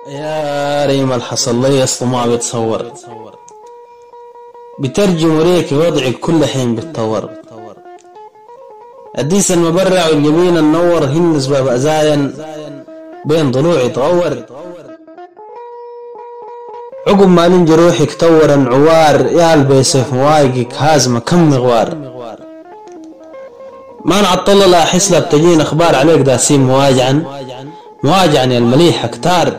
يا ريم الحصل لي اصله ما بيتصور، بترجم ريك وضعي كل حين بيتطور. الديس المبرع والجبين النور هن سباب أزاين بين ضلوعي تغور. عقب ما لنجي روحك تورا عوار، يا البيسف موايقك هازمة كم مغوار. ما نعطل لا أحس لا بتجين أخبار عليك داسين مواجعا يا المليح كتار.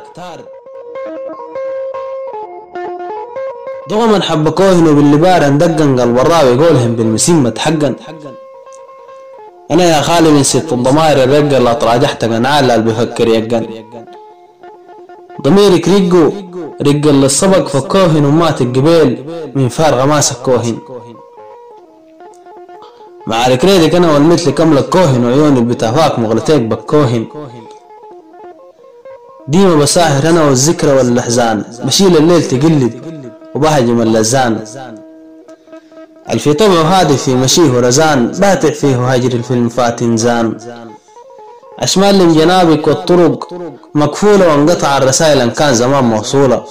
دوما حبكوهن وباللبار ندقن قلب الراوي يقولهم بالمسمة حقا. أنا يا خالي من ست الضمائر الرقة اللي أطراجحتك نعال اللي بفكر يقن. ضميرك رق اللي الصبق فكوهن ومات القبيل من فارغ ما سكوهن. معارك ريدك أنا والمثل كملك كوهن وعيوني بتهواك مغلتيك بكوهن. ديما بساهر أنا والذكرى والأحزان، بشيل الليل تقلد وبهجم اللزان. الفي طبعه هادي في مشيه ورزان، باتع فيه هجر الفيلم فاتن زان. أشمال من جنابك والطرق مكفولة وانقطع الرسائل ان كان زمان موصولة.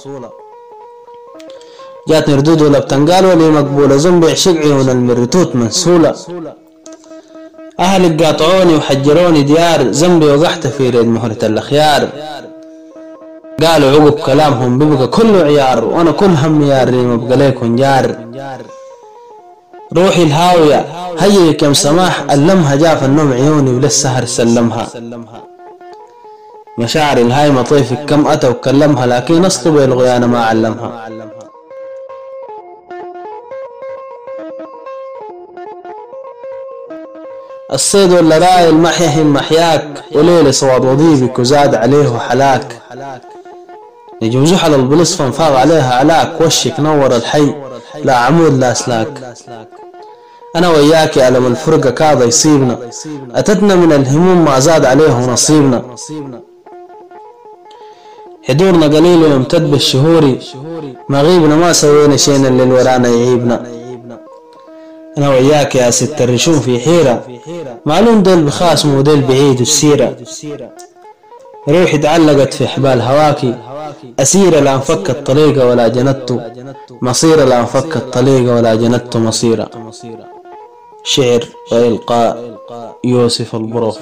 جاتني ردود ولا بتنقال ولي مقبولة، زنبع شقعي من المرتوت منسولة. أهلك قاطعوني وحجروني ديار، ذنبي وقحت في ريد مهرة الأخيار. قالوا عقب كلامهم بيبقى كله عيار، وانا كل همي يا ريم ابقى ليكن جار. روحي الهاوية هيك يم سماح ألمها، جاف النوم عيوني وللسهر سلمها. مشاعري الهايمة طيفك كم أتى وكلمها، لكن أصلب الغيانة ما علمها. الصيد ولا راي المحيه محياك، وليل صواد وضيبك وزاد عليه حلاك. نجم زحل البلص فانفاض عليها علاك، وشك نور الحي لا عمود لا اسلاك. انا وياك ألم الفرقة كاض يصيبنا، اتتنا من الهموم ما زاد عليه نصيبنا. حضورنا قليل ويمتد بالشهور، ما غيبنا ما سوينا شينا اللي ورانا يعيبنا. انا وياك يا ست الرشوم في حيرة، معلوم ديل بخاسم وديل بعيد السيرة. روحي تعلقت في حبال هواكي، أسيرة لا انفك الطريقة ولا جندت مصيرة، لا انفك الطريقة ولا جندت مصيرة. شعر وإلقاء يوسف البروف.